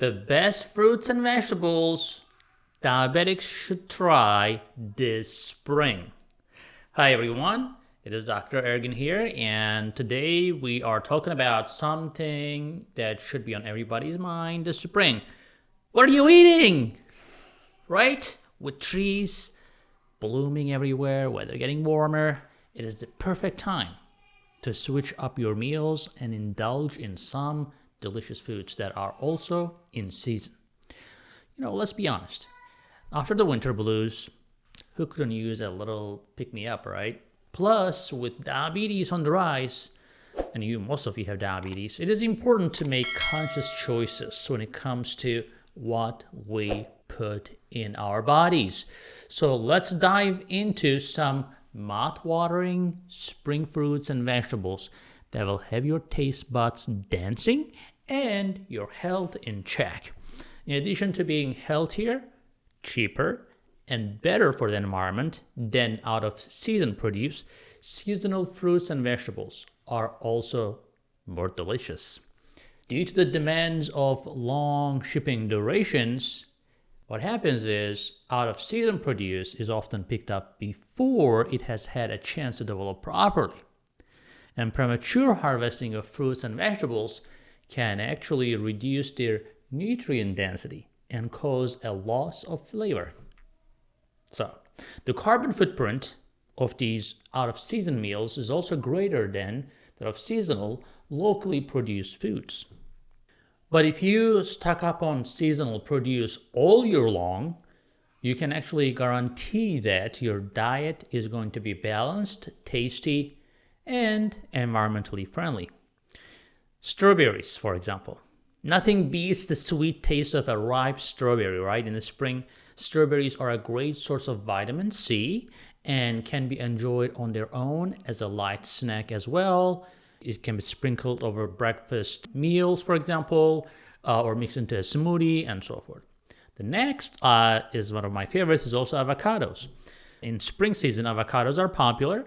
The best fruits and vegetables diabetics should try this spring. Hi everyone, it is Dr. Ergin here, and today we are talking about something that should be on everybody's mind this spring. What are you eating? Right? With trees blooming everywhere, weather getting warmer, it is the perfect time to switch up your meals and indulge in some delicious foods that are also in season. Let's be honest. After the winter blues, who couldn't use a little pick-me-up, right? Plus, with diabetes on the rise, and most of you have diabetes, it is important to make conscious choices when it comes to what we put in our bodies. So let's dive into some mouth-watering spring fruits and vegetables that will have your taste buds dancing and your health in check. In addition to being healthier, cheaper, and better for the environment than out-of-season produce, seasonal fruits and vegetables are also more delicious. Due to the demands of long shipping durations, what happens is out-of-season produce is often picked up before it has had a chance to develop properly. And premature harvesting of fruits and vegetables can actually reduce their nutrient density and cause a loss of flavor. So, the carbon footprint of these out-of-season meals is also greater than that of seasonal, locally produced foods. But if you stock up on seasonal produce all year long, you can actually guarantee that your diet is going to be balanced, tasty, and environmentally friendly. Strawberries, for example. Nothing beats the sweet taste of a ripe strawberry, right? In the spring, strawberries are a great source of vitamin C and can be enjoyed on their own as a light snack as well. It can be sprinkled over breakfast meals, for example, or mixed into a smoothie and so forth. The next is one of my favorites, is also avocados. In spring season, avocados are popular.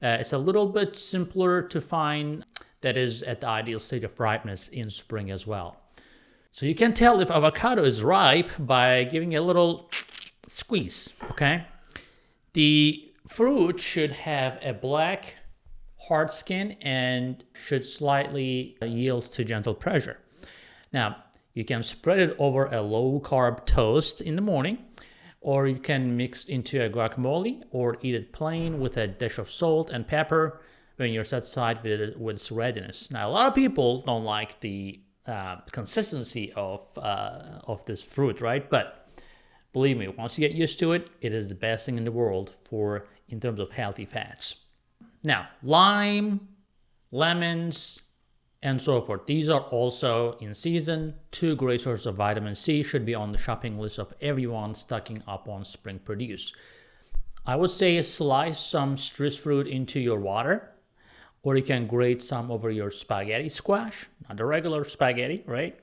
It's a little bit simpler to find that is at the ideal stage of ripeness in spring as well. So you can tell if avocado is ripe by giving a little squeeze, okay? The fruit should have a black hard skin and should slightly yield to gentle pressure. Now, you can spread it over a low-carb toast in the morning, or you can mix into a guacamole or eat it plain with a dish of salt and pepper when you're satisfied with its readiness. Now, a lot of people don't like the consistency of this fruit, right? But believe me, once you get used to it, it is the best thing in the world in terms of healthy fats. Now, lime, lemons, and so forth. These are also in season. Two great sources of vitamin C should be on the shopping list of everyone stocking up on spring produce. I would say slice some citrus fruit into your water, or you can grate some over your spaghetti squash, not the regular spaghetti, right?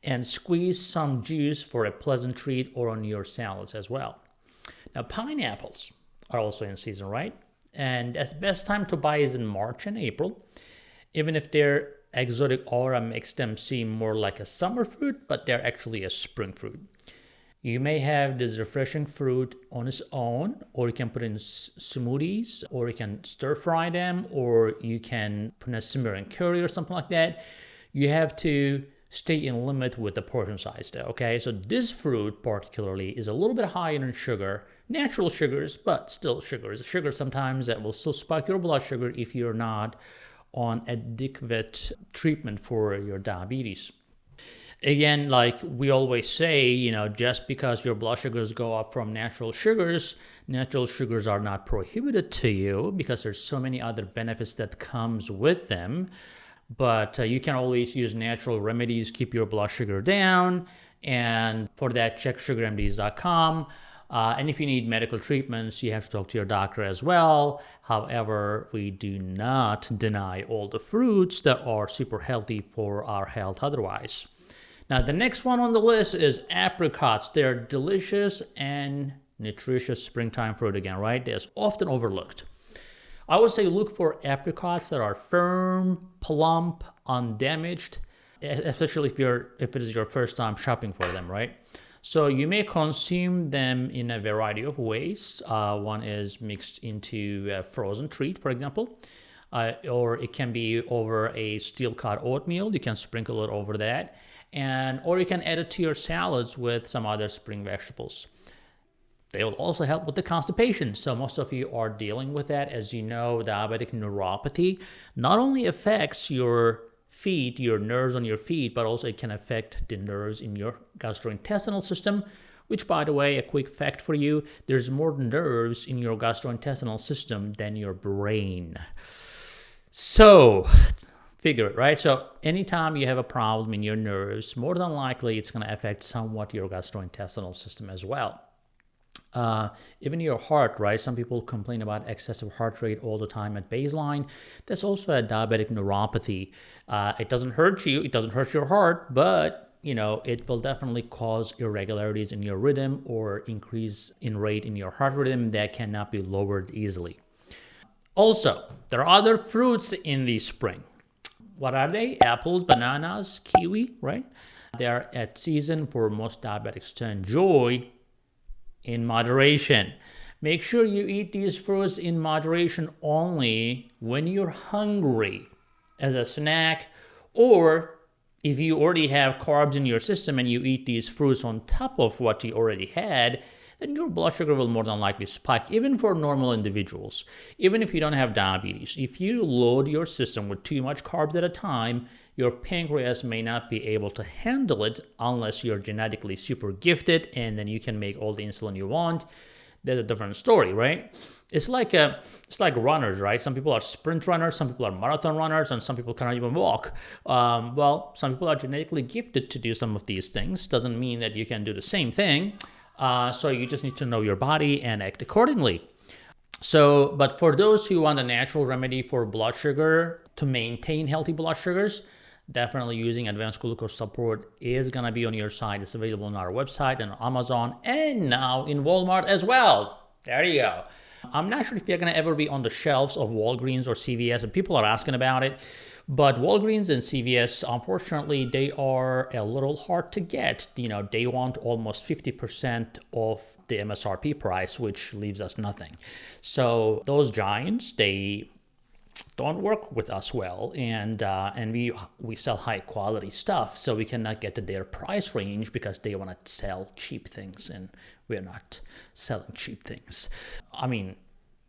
And squeeze some juice for a pleasant treat or on your salads as well. Now, pineapples are also in season, right? And the best time to buy is in March and April, even if their exotic aura makes them seem more like a summer fruit, but they're actually a spring fruit. You may have this refreshing fruit on its own, or you can put in smoothies, or you can stir fry them, or you can put in a simmering curry or something like that. You have to stay in limit with the portion size though, okay? So this fruit particularly is a little bit higher in sugar, natural sugars, but still sugars. Sugar sometimes that will still spike your blood sugar if you're not on adequate treatment for your diabetes. Again, like we always say, just because your blood sugars go up from natural sugars are not prohibited to you because there's so many other benefits that comes with them. But you can always use natural remedies, keep your blood sugar down. And for that, check sugarmds.com. And if you need medical treatments, you have to talk to your doctor as well. However, we do not deny all the fruits that are super healthy for our health otherwise. Now, the next one on the list is apricots. They're delicious and nutritious springtime fruit again, right? They're often overlooked. I would say look for apricots that are firm, plump, undamaged. especially if it is your first time shopping for them, right? So you may consume them in a variety of ways. One is mixed into a frozen treat, for example, or it can be over a steel-cut oatmeal. You can sprinkle it over that, or you can add it to your salads with some other spring vegetables. They will also help with the constipation. So most of you are dealing with that. As you know, diabetic neuropathy not only affects your feet, your nerves on your feet, but also it can affect the nerves in your gastrointestinal system, which, by the way, a quick fact for you, there's more nerves in your gastrointestinal system than your brain. So figure it, right? So anytime you have a problem in your nerves, more than likely it's going to affect somewhat your gastrointestinal system as well. Even your heart, right? Some people complain about excessive heart rate all the time at baseline. That's also a diabetic neuropathy. It doesn't hurt you, it doesn't hurt your heart, but it will definitely cause irregularities in your rhythm or increase in rate in your heart rhythm that cannot be lowered easily. Also, there are other fruits in the spring. What are they? Apples, bananas, kiwi, right? They are at season for most diabetics to enjoy in moderation. Make sure you eat these fruits in moderation only when you're hungry as a snack, or if you already have carbs in your system and you eat these fruits on top of what you already had, then your blood sugar will more than likely spike, even for normal individuals. Even if you don't have diabetes, if you load your system with too much carbs at a time, your pancreas may not be able to handle it unless you're genetically super gifted and then you can make all the insulin you want. There's a different story, right? It's like runners, right? Some people are sprint runners, some people are marathon runners, and some people cannot even walk. Well, some people are genetically gifted to do some of these things. Doesn't mean that you can do the same thing. So you just need to know your body and act accordingly. So, but for those who want a natural remedy for blood sugar to maintain healthy blood sugars, definitely using advanced glucose support is going to be on your side. It's available on our website and Amazon and now in Walmart as well. There you go. I'm not sure if you're going to ever be on the shelves of Walgreens or CVS, and people are asking about it. But Walgreens and CVS, unfortunately, they are a little hard to get. They want almost 50% of the MSRP price, which leaves us nothing. So those giants, they don't work with us well, and we sell high quality stuff, so we cannot get to their price range because they want to sell cheap things, and we're not selling cheap things. I mean,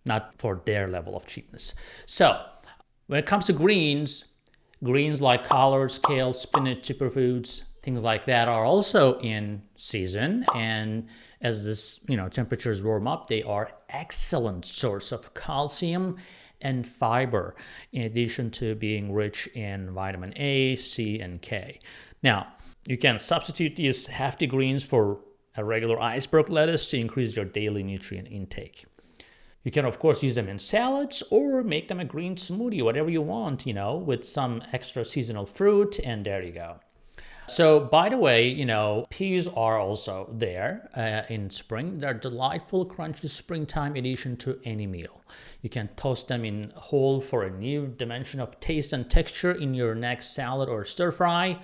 not for their level of cheapness. So when it comes to greens like collards, kale, spinach, superfoods, things like that are also in season, and as this temperatures warm up, they are excellent source of calcium and fiber, in addition to being rich in vitamin A, C, and K. Now, you can substitute these hefty greens for a regular iceberg lettuce to increase your daily nutrient intake. You can, of course, use them in salads or make them a green smoothie, whatever you want, with some extra seasonal fruit, and there you go. So, by the way, peas are also there in spring. They're delightful, crunchy springtime addition to any meal. You can toast them in whole for a new dimension of taste and texture in your next salad or stir fry.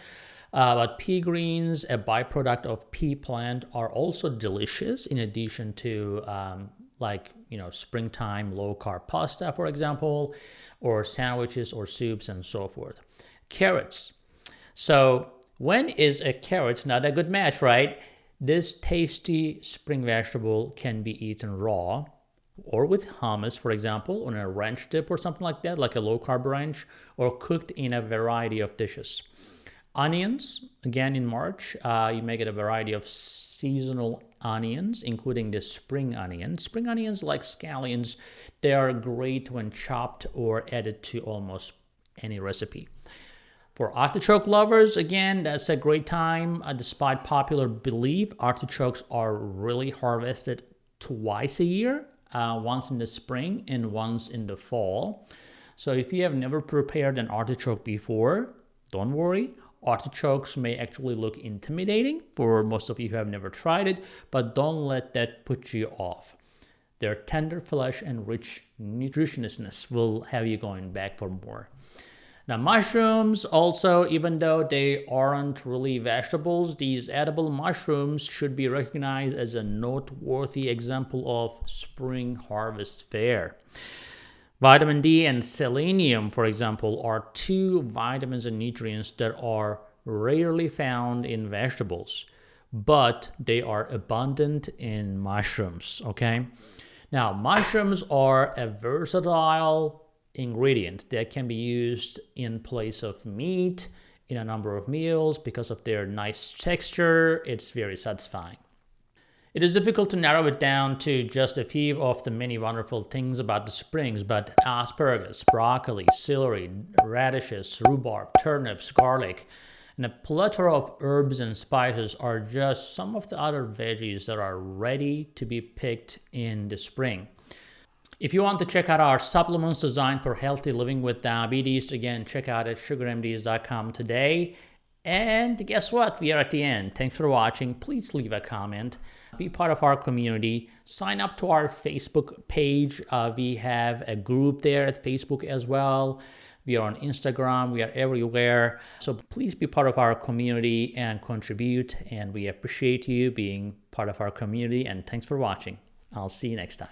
But pea greens, a byproduct of pea plant, are also delicious in addition to springtime low-carb pasta, for example, or sandwiches or soups and so forth. Carrots. So when is a carrot not a good match, right? This tasty spring vegetable can be eaten raw or with hummus, for example, on a ranch dip or something like that, like a low-carb ranch, or cooked in a variety of dishes. Onions, again in March, you may get a variety of seasonal onions, including the spring onions. Spring onions, like scallions, they are great when chopped or added to almost any recipe. For artichoke lovers, again, that's a great time. Despite popular belief, artichokes are really harvested twice a year, once in the spring and once in the fall. So if you have never prepared an artichoke before, don't worry. Artichokes may actually look intimidating for most of you who have never tried it, but don't let that put you off. Their tender flesh and rich nutritiousness will have you going back for more. Now, mushrooms also, even though they aren't really vegetables, these edible mushrooms should be recognized as a noteworthy example of spring harvest fare. Vitamin D and selenium, for example, are two vitamins and nutrients that are rarely found in vegetables, but they are abundant in mushrooms, okay? Now, mushrooms are a versatile ingredient that can be used in place of meat in a number of meals. Because of their nice texture, it's very satisfying. It is difficult to narrow it down to just a few of the many wonderful things about the springs, but asparagus, broccoli, celery, radishes, rhubarb, turnips, garlic, and a plethora of herbs and spices are just some of the other veggies that are ready to be picked in the spring. If you want to check out our supplements designed for healthy living with diabetes, again, check out at sugarmds.com today. And guess what? We are at the end. Thanks for watching. Please leave a comment. Be part of our community. Sign up to our Facebook page. We have a group there at Facebook as well. We are on Instagram. We are everywhere. So please be part of our community and contribute. And we appreciate you being part of our community. And thanks for watching. I'll see you next time.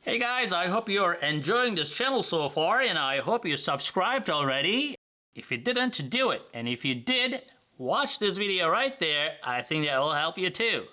Hey guys, I hope you're enjoying this channel so far, and I hope you subscribed already. If you didn't, do it. And if you did, watch this video right there. I think that will help you too.